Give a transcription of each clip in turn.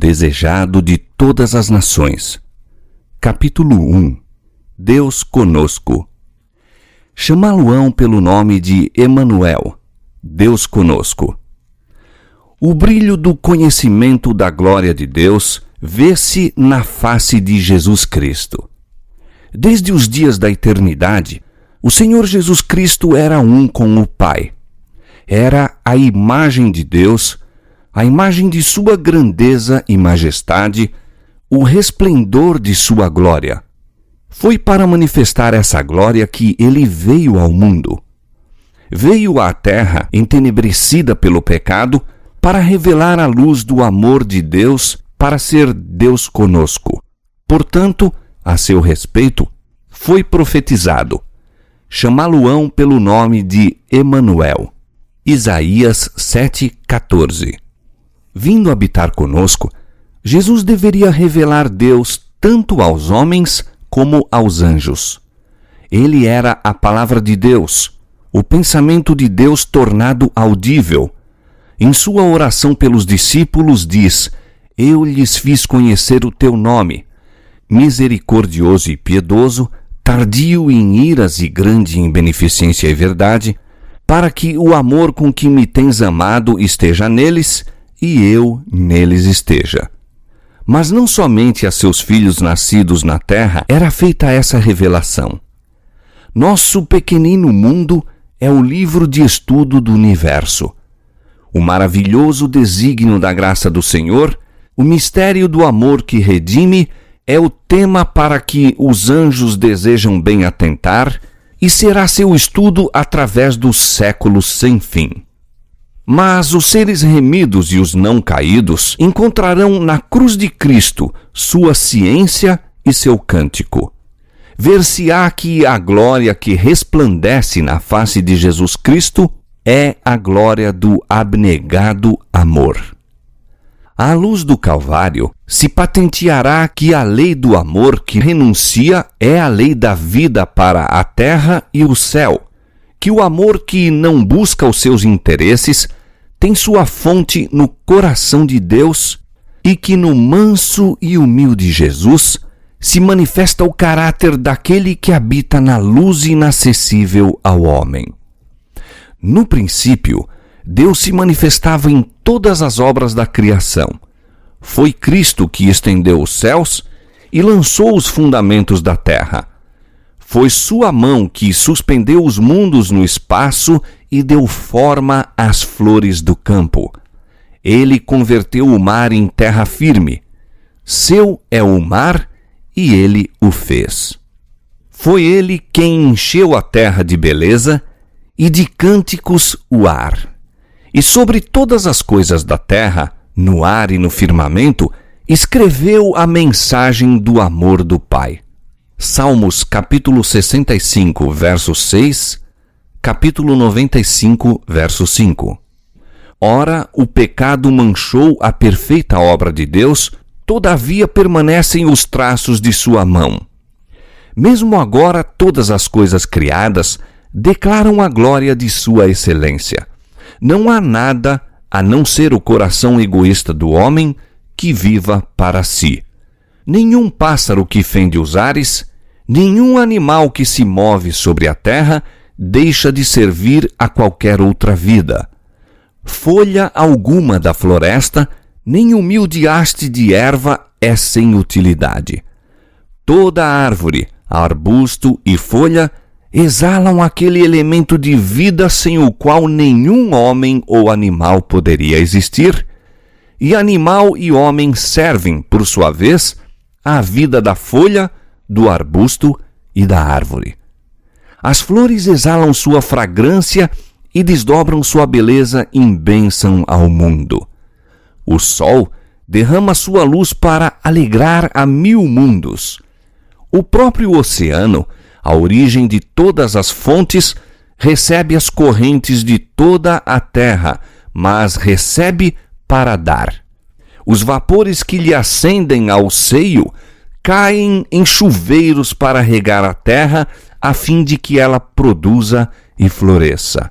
desejado de todas as nações. Capítulo 1. Deus conosco. Chamá-lo-ão pelo nome de Emanuel, Deus conosco. O brilho do conhecimento da glória de Deus vê-se na face de Jesus Cristo. Desde os dias da eternidade, o Senhor Jesus Cristo era um com o Pai. Era a imagem de Deus, a imagem de sua grandeza e majestade, o resplendor de sua glória. Foi para manifestar essa glória que ele veio ao mundo. Veio à terra entenebrecida pelo pecado para revelar a luz do amor de Deus, para ser Deus conosco. Portanto, a seu respeito, foi profetizado: chamá-lo-ão pelo nome de Emanuel. Isaías 7,14. Vindo habitar conosco, Jesus deveria revelar Deus tanto aos homens como aos anjos. Ele era a palavra de Deus, o pensamento de Deus tornado audível. Em sua oração pelos discípulos diz: Eu lhes fiz conhecer o teu nome. Misericordioso e piedoso, tardio em iras e grande em beneficência e verdade, para que o amor com que me tens amado esteja neles e eu neles esteja. Mas não somente a seus filhos nascidos na terra era feita essa revelação. Nosso pequenino mundo é o livro de estudo do universo. O maravilhoso desígnio da graça do Senhor, o mistério do amor que redime, é o tema para que os anjos desejam bem atentar e será seu estudo através dos séculos sem fim. Mas os seres remidos e os não caídos encontrarão na cruz de Cristo sua ciência e seu cântico. Ver-se-á que a glória que resplandece na face de Jesus Cristo é a glória do abnegado amor. À luz do Calvário, se patenteará que a lei do amor que renuncia é a lei da vida para a terra e o céu, que o amor que não busca os seus interesses tem sua fonte no coração de Deus e que no manso e humilde Jesus se manifesta o caráter daquele que habita na luz inacessível ao homem. No princípio, Deus se manifestava em todas as obras da criação. Foi Cristo que estendeu os céus e lançou os fundamentos da terra. Foi sua mão que suspendeu os mundos no espaço e deu forma às flores do campo. Ele converteu o mar em terra firme. Seu é o mar e ele o fez. Foi ele quem encheu a terra de beleza e de cânticos o ar. E sobre todas as coisas da terra, no ar e no firmamento, escreveu a mensagem do amor do Pai. Salmos capítulo 65, verso 6, capítulo 95, verso 5. Ora, o pecado manchou a perfeita obra de Deus, todavia permanecem os traços de sua mão. Mesmo agora todas as coisas criadas declaram a glória de sua excelência. Não há nada, a não ser o coração egoísta do homem, que viva para si. Nenhum pássaro que fende os ares, nenhum animal que se move sobre a terra, deixa de servir a qualquer outra vida. Folha alguma da floresta, nem humilde haste de erva é sem utilidade. Toda árvore, arbusto e folha exalam aquele elemento de vida sem o qual nenhum homem ou animal poderia existir, e animal e homem servem, por sua vez, à vida da folha, do arbusto e da árvore. As flores exalam sua fragrância e desdobram sua beleza em bênção ao mundo. O sol derrama sua luz para alegrar a 1000 mundos. O próprio oceano, a origem de todas as fontes, recebe as correntes de toda a terra, mas recebe para dar. Os vapores que lhe ascendem ao seio caem em chuveiros para regar a terra, a fim de que ela produza e floresça.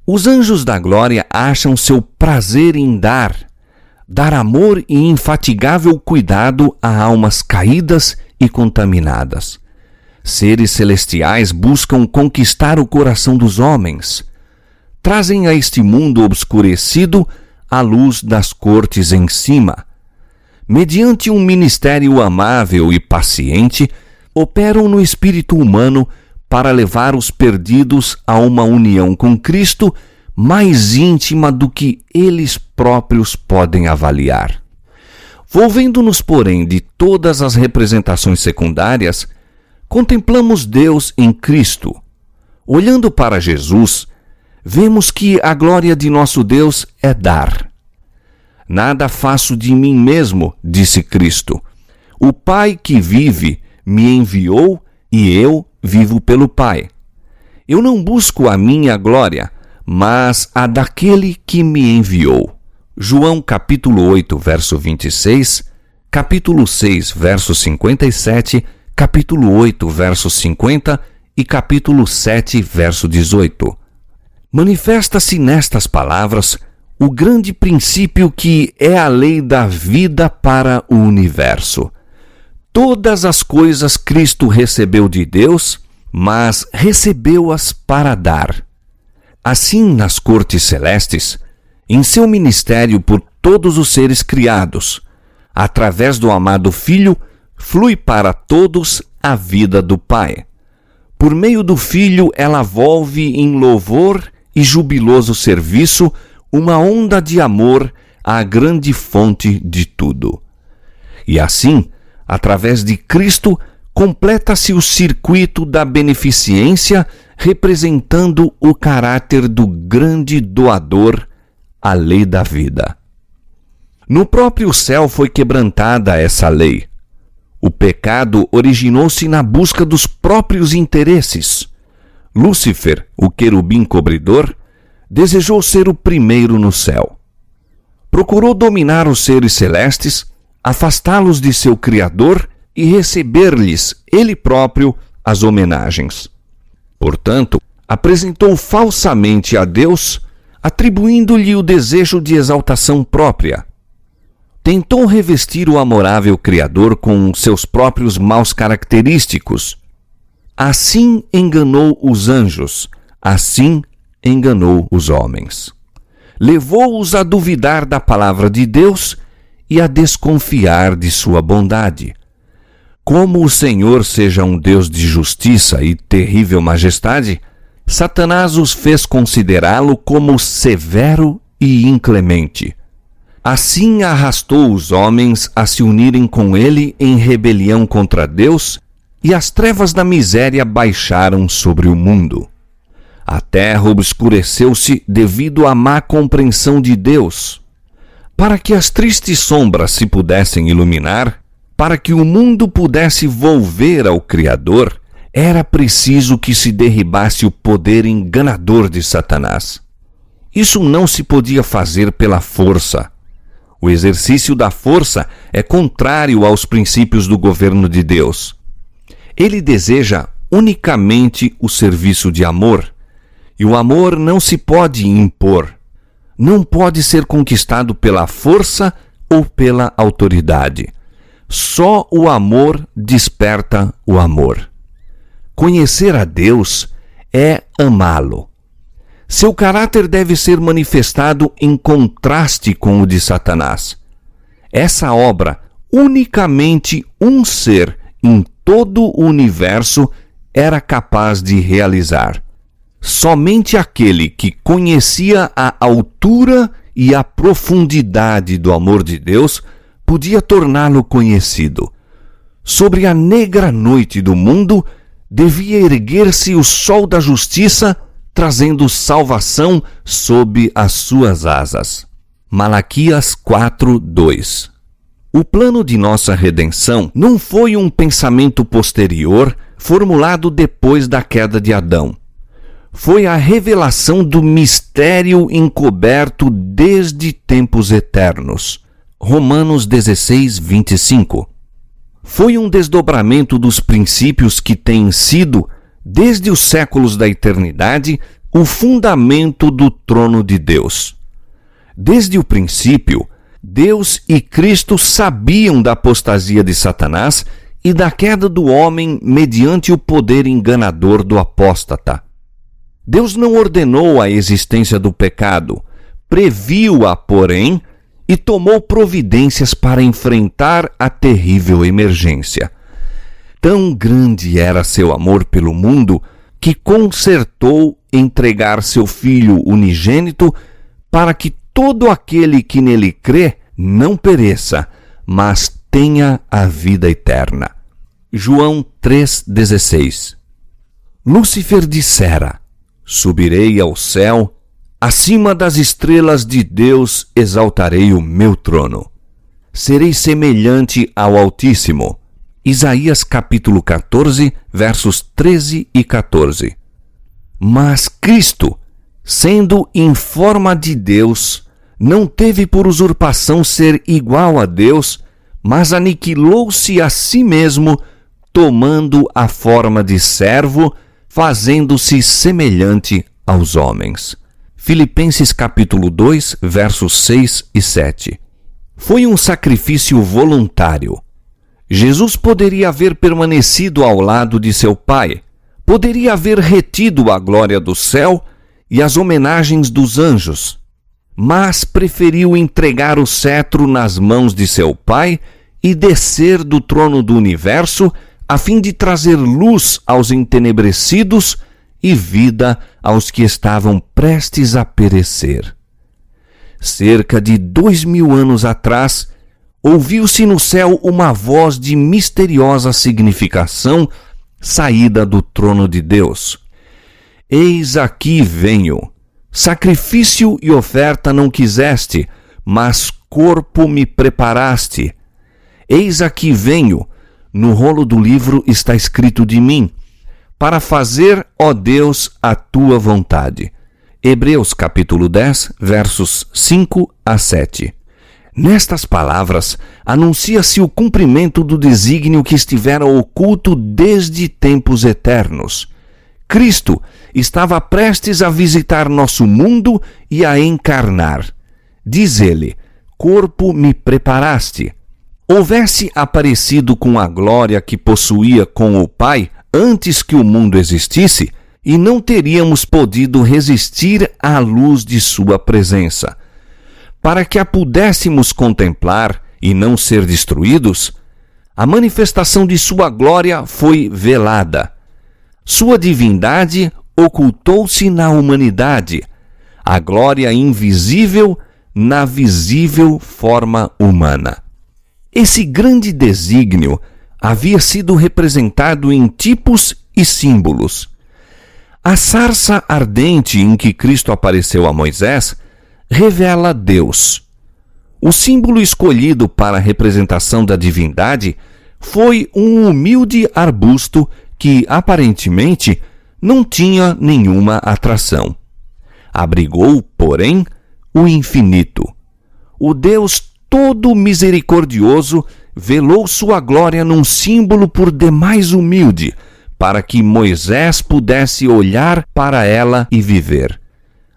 Os anjos da glória acham seu prazer em dar. dar amor e infatigável cuidado a almas caídas e contaminadas. Seres celestiais buscam conquistar o coração dos homens. Trazem a este mundo obscurecido a luz das cortes em cima. Mediante um ministério amável e paciente, operam no espírito humano para levar os perdidos a uma união com Cristo mais íntima do que eles próprios podem avaliar. Volvendo-nos, porém, de todas as representações secundárias, contemplamos Deus em Cristo. Olhando para Jesus, vemos que a glória de nosso Deus é dar. Nada faço de mim mesmo, disse Cristo. O Pai que vive me enviou e eu vivo pelo Pai. Eu não busco a minha glória, mas a daquele que me enviou. João capítulo 8, verso 26, capítulo 6, verso 57, capítulo 8, verso 50 e capítulo 7, verso 18. Manifesta-se nestas palavras o grande princípio que é a lei da vida para o universo. Todas as coisas Cristo recebeu de Deus, mas recebeu-as para dar. Assim, nas cortes celestes, em seu ministério por todos os seres criados, através do amado Filho, flui para todos a vida do Pai. Por meio do Filho, ela volve em louvor e jubiloso serviço uma onda de amor à grande fonte de tudo. E assim, através de Cristo, completa-se o circuito da beneficência, representando o caráter do grande doador, a lei da vida. No próprio céu foi quebrantada essa lei. O pecado originou-se na busca dos próprios interesses. Lúcifer, o querubim cobridor, desejou ser o primeiro no céu. Procurou dominar os seres celestes, afastá-los de seu Criador e receber-lhes, ele próprio, as homenagens. Portanto, apresentou falsamente a Deus, atribuindo-lhe o desejo de exaltação própria. Tentou revestir o amorável Criador com seus próprios maus característicos. Assim enganou os anjos, assim enganou os homens. Levou-os a duvidar da palavra de Deus e a desconfiar de sua bondade. Como o Senhor seja um Deus de justiça e terrível majestade, Satanás os fez considerá-lo como severo e inclemente. Assim arrastou os homens a se unirem com ele em rebelião contra Deus, e as trevas da miséria baixaram sobre o mundo. A terra obscureceu-se devido à má compreensão de Deus. Para que as tristes sombras se pudessem iluminar, para que o mundo pudesse volver ao Criador, era preciso que se derribasse o poder enganador de Satanás. Isso não se podia fazer pela força. O exercício da força é contrário aos princípios do governo de Deus. Ele deseja unicamente o serviço de amor, e o amor não se pode impor. Não pode ser conquistado pela força ou pela autoridade. Só o amor desperta o amor. Conhecer a Deus é amá-lo. Seu caráter deve ser manifestado em contraste com o de Satanás. Essa obra, unicamente um ser em todo o universo era capaz de realizar. Somente aquele que conhecia a altura e a profundidade do amor de Deus podia torná-lo conhecido. Sobre a negra noite do mundo devia erguer-se o sol da justiça, trazendo salvação sob as suas asas. Malaquias 4:2. O plano de nossa redenção não foi um pensamento posterior formulado depois da queda de Adão. Foi a revelação do mistério encoberto desde tempos eternos. Romanos 16:25. Foi um desdobramento dos princípios que têm sido, desde os séculos da eternidade, o fundamento do trono de Deus. Desde o princípio, Deus e Cristo sabiam da apostasia de Satanás e da queda do homem mediante o poder enganador do apóstata. Deus não ordenou a existência do pecado, previu-a, porém, e tomou providências para enfrentar a terrível emergência. Tão grande era seu amor pelo mundo que concertou entregar seu Filho unigênito para que todo aquele que nele crê não pereça, mas tenha a vida eterna. João 3,16. Lúcifer dissera: subirei ao céu, acima das estrelas de Deus exaltarei o meu trono. Serei semelhante ao Altíssimo. Isaías capítulo 14, versos 13 e 14. Mas Cristo, sendo em forma de Deus, não teve por usurpação ser igual a Deus, mas aniquilou-se a si mesmo, tomando a forma de servo, fazendo-se semelhante aos homens. Filipenses capítulo 2, versos 6 e 7. Foi um sacrifício voluntário. Jesus poderia haver permanecido ao lado de seu Pai, poderia haver retido a glória do céu e as homenagens dos anjos, mas preferiu entregar o cetro nas mãos de seu Pai e descer do trono do universo a fim de trazer luz aos entenebrecidos e vida aos que estavam prestes a perecer. Cerca de 2000 anos atrás, ouviu-se no céu uma voz de misteriosa significação saída do trono de Deus. Eis aqui venho. Sacrifício e oferta não quiseste, mas corpo me preparaste. Eis aqui venho. No rolo do livro está escrito de mim, para fazer, ó Deus, a tua vontade. Hebreus capítulo 10, versos 5 a 7. Nestas palavras, anuncia-se o cumprimento do desígnio que estivera oculto desde tempos eternos. Cristo estava prestes a visitar nosso mundo e a encarnar. Diz ele: corpo me preparaste. Houvesse aparecido com a glória que possuía com o Pai antes que o mundo existisse, e não teríamos podido resistir à luz de sua presença. Para que a pudéssemos contemplar e não ser destruídos, a manifestação de sua glória foi velada. Sua divindade ocultou-se na humanidade, a glória invisível na visível forma humana. Esse grande desígnio havia sido representado em tipos e símbolos. A sarça ardente em que Cristo apareceu a Moisés revela Deus. O símbolo escolhido para a representação da divindade foi um humilde arbusto que, aparentemente, não tinha nenhuma atração. Abrigou, porém, o infinito. O Deus todo misericordioso velou sua glória num símbolo por demais humilde, para que Moisés pudesse olhar para ela e viver.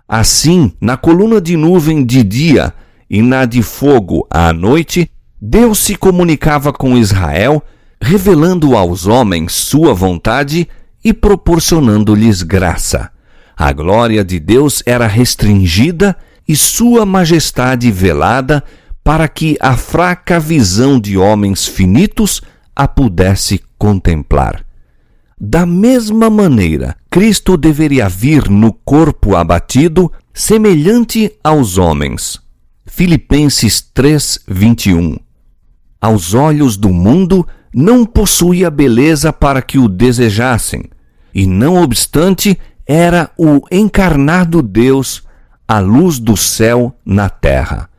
Assim, na coluna de nuvem de dia e na de fogo à noite, Deus se comunicava com Israel, revelando aos homens sua vontade e proporcionando-lhes graça. A glória de Deus era restringida e sua majestade velada, para que a fraca visão de homens finitos a pudesse contemplar. Da mesma maneira, Cristo deveria vir no corpo abatido, semelhante aos homens. Filipenses 3, 21. Aos olhos do mundo, não possuía beleza para que o desejassem, e não obstante, era o encarnado Deus, a luz do céu na terra.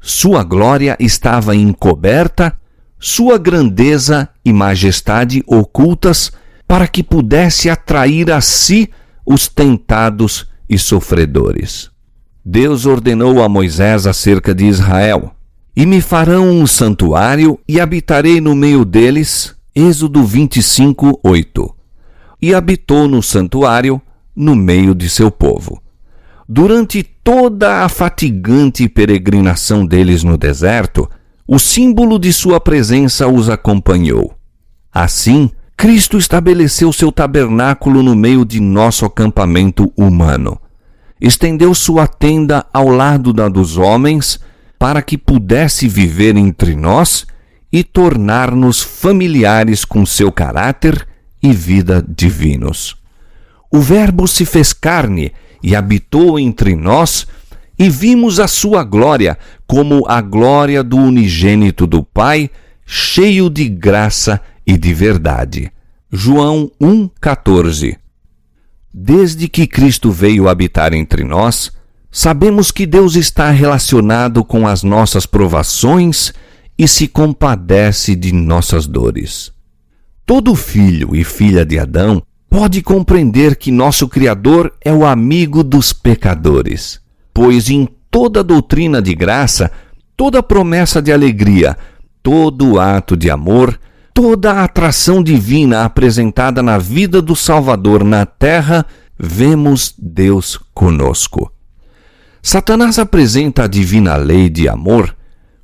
Sua glória estava encoberta, sua grandeza e majestade ocultas, para que pudesse atrair a si os tentados e sofredores. Deus ordenou a Moisés acerca de Israel: e me farão um santuário e habitarei no meio deles. Êxodo 25, 8. E habitou no santuário, no meio de seu povo. Durante toda a fatigante peregrinação deles no deserto, o símbolo de sua presença os acompanhou. Assim, Cristo estabeleceu seu tabernáculo no meio de nosso acampamento humano. Estendeu sua tenda ao lado da dos homens, para que pudesse viver entre nós e tornar-nos familiares com seu caráter e vida divinos. O Verbo se fez carne e habitou entre nós, e vimos a sua glória, como a glória do unigênito do Pai, cheio de graça e de verdade. João 1,14. Desde que Cristo veio habitar entre nós, sabemos que Deus está relacionado com as nossas provações e se compadece de nossas dores. Todo filho e filha de Adão pode compreender que nosso Criador é o amigo dos pecadores, pois em toda doutrina de graça, toda promessa de alegria, todo ato de amor, toda a atração divina apresentada na vida do Salvador na terra, vemos Deus conosco. Satanás apresenta a divina lei de amor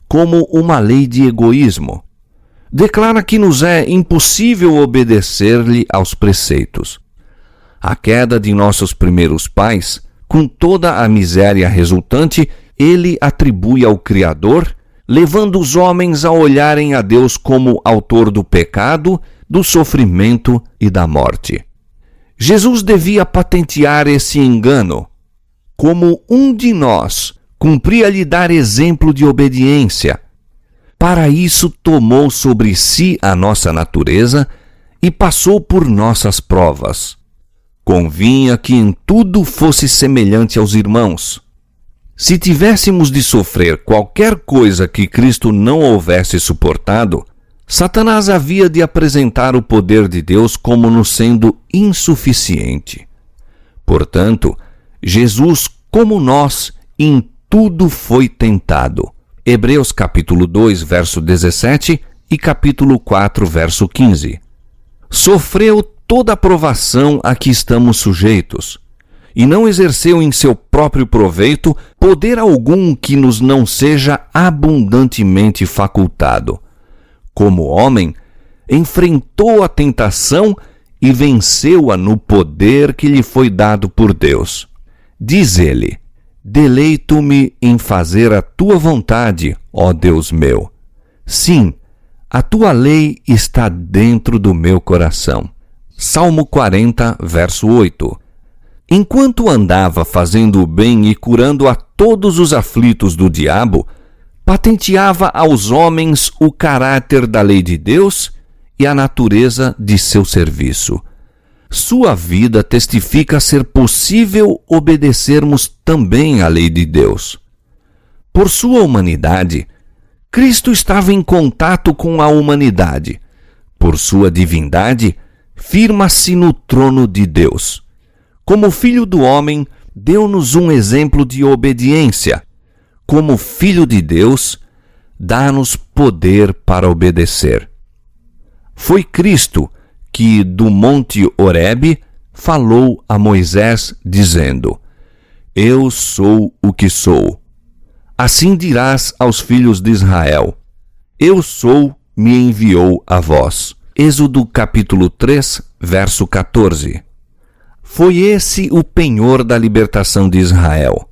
como uma lei de egoísmo. Declara que nos é impossível obedecer-lhe aos preceitos. A queda de nossos primeiros pais, com toda a miséria resultante, ele atribui ao Criador, levando os homens a olharem a Deus como autor do pecado, do sofrimento e da morte. Jesus devia patentear esse engano. Como um de nós, cumpria-lhe dar exemplo de obediência. Para isso tomou sobre si a nossa natureza e passou por nossas provas. Convinha que em tudo fosse semelhante aos irmãos. Se tivéssemos de sofrer qualquer coisa que Cristo não houvesse suportado, Satanás havia de apresentar o poder de Deus como nos sendo insuficiente. Portanto, Jesus, como nós, em tudo foi tentado. Hebreus capítulo 2, verso 17 e capítulo 4, verso 15. Sofreu toda a provação a que estamos sujeitos, e não exerceu em seu próprio proveito poder algum que nos não seja abundantemente facultado. Como homem, enfrentou a tentação e venceu-a no poder que lhe foi dado por Deus. Diz ele: deleito-me em fazer a tua vontade, ó Deus meu. Sim, a tua lei está dentro do meu coração. Salmo 40, verso 8. Enquanto andava fazendo o bem e curando a todos os aflitos do diabo, patenteava aos homens o caráter da lei de Deus e a natureza de seu serviço. Sua vida testifica ser possível obedecermos também à lei de Deus. Por sua humanidade, Cristo estava em contato com a humanidade. Por sua divindade, firma-se no trono de Deus. Como filho do homem, deu-nos um exemplo de obediência. Como filho de Deus, dá-nos poder para obedecer. Foi Cristo que, do monte Horebe, falou a Moisés, dizendo: Eu sou o que sou. Assim dirás aos filhos de Israel: Eu sou, me enviou a vós. Êxodo capítulo 3, verso 14. Foi esse o penhor da libertação de Israel.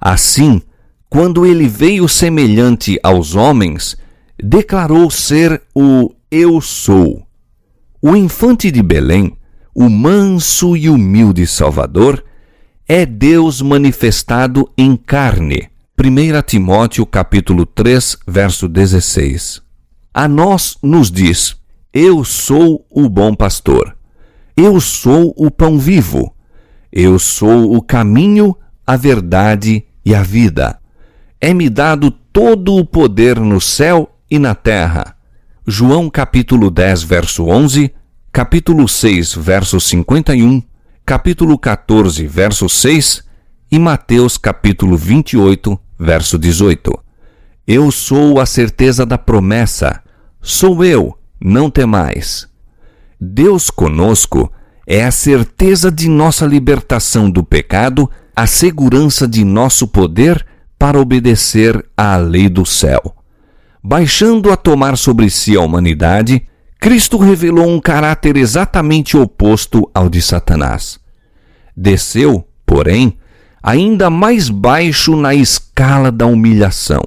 Assim, quando ele veio semelhante aos homens, declarou ser o Eu sou. O infante de Belém, o manso e humilde Salvador, é Deus manifestado em carne. 1 Timóteo capítulo 3, verso 16. A nós nos diz: Eu sou o bom pastor. Eu sou o pão vivo. Eu sou o caminho, a verdade e a vida. É-me dado todo o poder no céu e na terra. João capítulo 10, verso 11, capítulo 6, verso 51, capítulo 14, verso 6 e Mateus capítulo 28, verso 18. Eu sou a certeza da promessa. Sou eu, não temais. Deus conosco é a certeza de nossa libertação do pecado a segurança de nosso poder para obedecer à lei do céu. Baixando a tomar sobre si a humanidade, Cristo revelou um caráter exatamente oposto ao de Satanás. Desceu, porém, ainda mais baixo na escala da humilhação.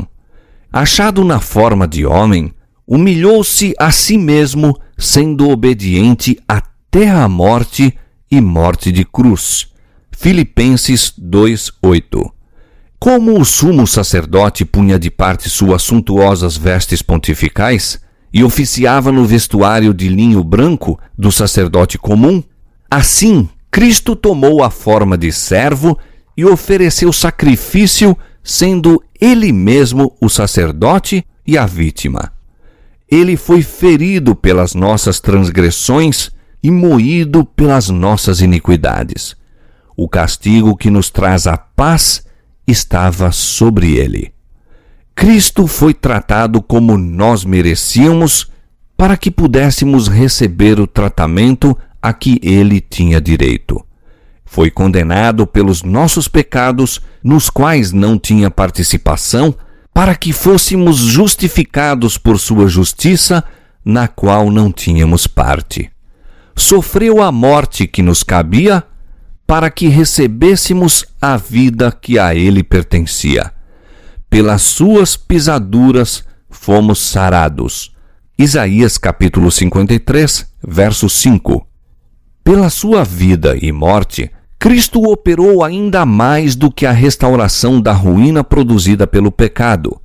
Achado na forma de homem, humilhou-se a si mesmo, sendo obediente até a morte e morte de cruz. Filipenses 2:8. Como o sumo sacerdote punha de parte suas suntuosas vestes pontificais e oficiava no vestuário de linho branco do sacerdote comum, assim Cristo tomou a forma de servo e ofereceu sacrifício, sendo ele mesmo o sacerdote e a vítima. Ele foi ferido pelas nossas transgressões e moído pelas nossas iniquidades. O castigo que nos traz a paz estava sobre ele. Cristo foi tratado como nós merecíamos para que pudéssemos receber o tratamento a que ele tinha direito. Foi condenado pelos nossos pecados, nos quais não tinha participação, para que fôssemos justificados por sua justiça, na qual não tínhamos parte. Sofreu a morte que nos cabia, para que recebêssemos a vida que a ele pertencia. Pelas suas pisaduras fomos sarados. Isaías capítulo 53, verso 5. Pela sua vida e morte, Cristo operou ainda mais do que a restauração da ruína produzida pelo pecado.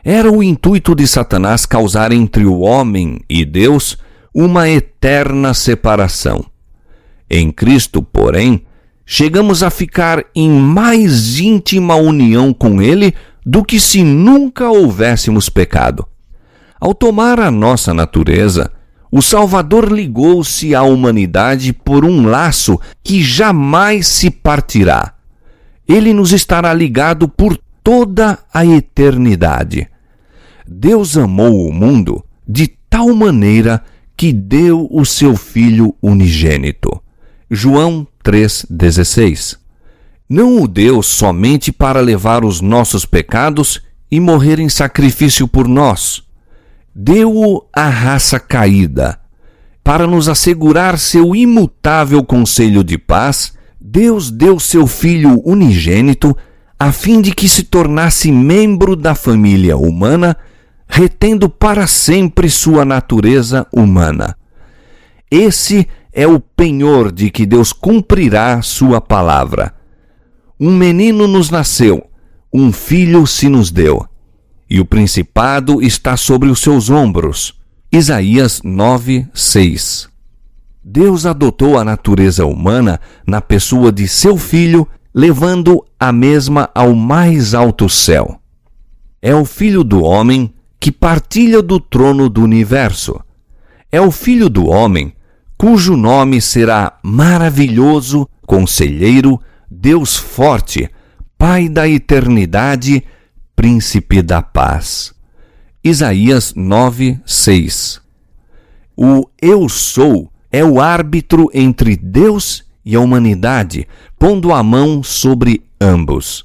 Era o intuito de Satanás causar entre o homem e Deus uma eterna separação. Em Cristo, porém, chegamos a ficar em mais íntima união com Ele do que se nunca houvéssemos pecado. Ao tomar a nossa natureza, o Salvador ligou-se à humanidade por um laço que jamais se partirá. Ele nos estará ligado por toda a eternidade. Deus amou o mundo de tal maneira que deu o seu Filho unigênito. João 3,16. Não o deu somente para levar os nossos pecados e morrer em sacrifício por nós. Deu-o à raça caída. Para nos assegurar seu imutável conselho de paz, Deus deu seu Filho unigênito a fim de que se tornasse membro da família humana, retendo para sempre sua natureza humana. Esse é o penhor de que Deus cumprirá sua palavra. Um menino nos nasceu, um filho se nos deu, e o principado está sobre os seus ombros. Isaías 9:6. Deus adotou a natureza humana na pessoa de seu Filho, levando a mesma ao mais alto céu. É o Filho do homem que partilha do trono do universo. É o Filho do homem cujo nome será Maravilhoso, Conselheiro, Deus Forte, Pai da Eternidade, Príncipe da Paz. Isaías 9:6. O Eu Sou é o árbitro entre Deus e a humanidade, pondo a mão sobre ambos.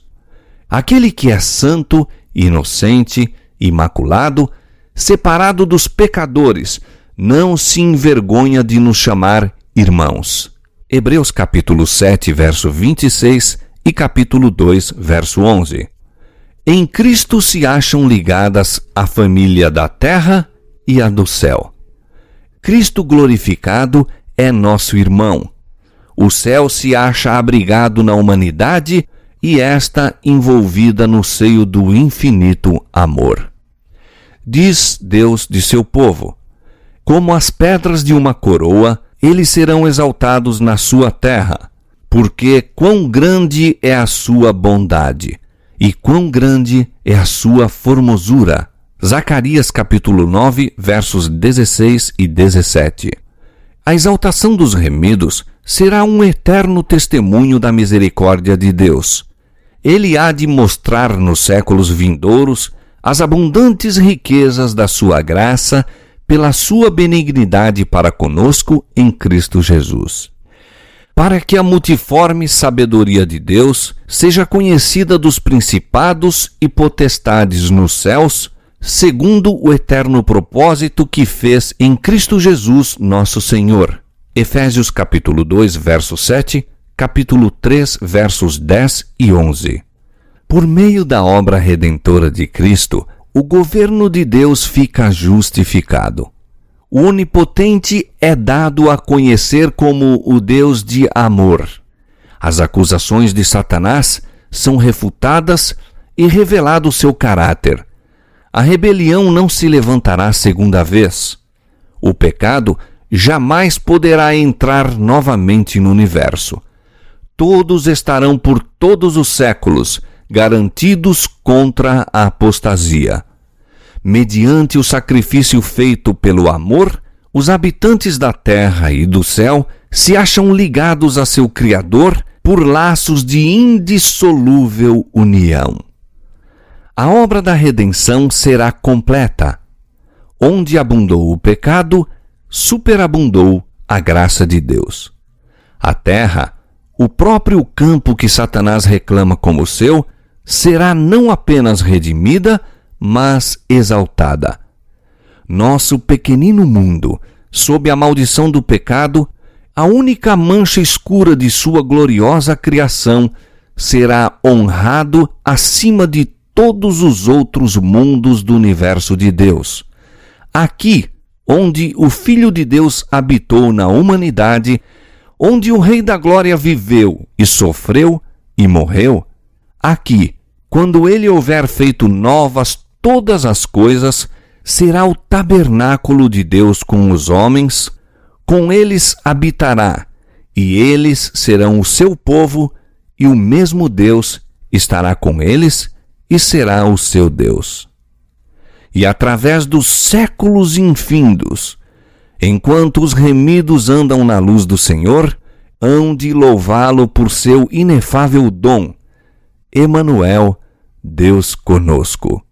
Aquele que é santo, inocente, imaculado, separado dos pecadores, não se envergonha de nos chamar irmãos. Hebreus capítulo 7, verso 26 e capítulo 2, verso 11. Em Cristo se acham ligadas a família da terra e a do céu. Cristo glorificado é nosso irmão. O céu se acha abrigado na humanidade e esta envolvida no seio do infinito amor. Diz Deus de seu povo: como as pedras de uma coroa, eles serão exaltados na sua terra, porque quão grande é a sua bondade, e quão grande é a sua formosura. Zacarias capítulo 9, versos 16 e 17. A exaltação dos remidos será um eterno testemunho da misericórdia de Deus. Ele há de mostrar nos séculos vindouros as abundantes riquezas da sua graça pela sua benignidade para conosco em Cristo Jesus. para que a multiforme sabedoria de Deus seja conhecida dos principados e potestades nos céus, segundo o eterno propósito que fez em Cristo Jesus, nosso Senhor. Efésios capítulo 2, verso 7, capítulo 3, versos 10 e 11. Por meio da obra redentora de Cristo, o governo de Deus fica justificado. O Onipotente é dado a conhecer como o Deus de amor. As acusações de Satanás são refutadas e revelado o seu caráter. A rebelião não se levantará segunda vez. O pecado jamais poderá entrar novamente no universo. Todos estarão por todos os séculos garantidos contra a apostasia. Mediante o sacrifício feito pelo amor, os habitantes da terra e do céu se acham ligados a seu Criador por laços de indissolúvel união. A obra da redenção será completa. Onde abundou o pecado, superabundou a graça de Deus. A terra, o próprio campo que Satanás reclama como seu, será não apenas redimida, mas exaltada. Nosso pequenino mundo, sob a maldição do pecado, a única mancha escura de sua gloriosa criação, será honrado acima de todos os outros mundos do universo de Deus. Aqui, onde o Filho de Deus habitou na humanidade, onde o Rei da Glória viveu e sofreu e morreu, aqui, quando ele houver feito novas todas as coisas, será o tabernáculo de Deus com os homens, com eles habitará, e eles serão o seu povo, e o mesmo Deus estará com eles e será o seu Deus. E através dos séculos infindos, enquanto os remidos andam na luz do Senhor, hão de louvá-lo por seu inefável dom. Emanuel, Deus conosco.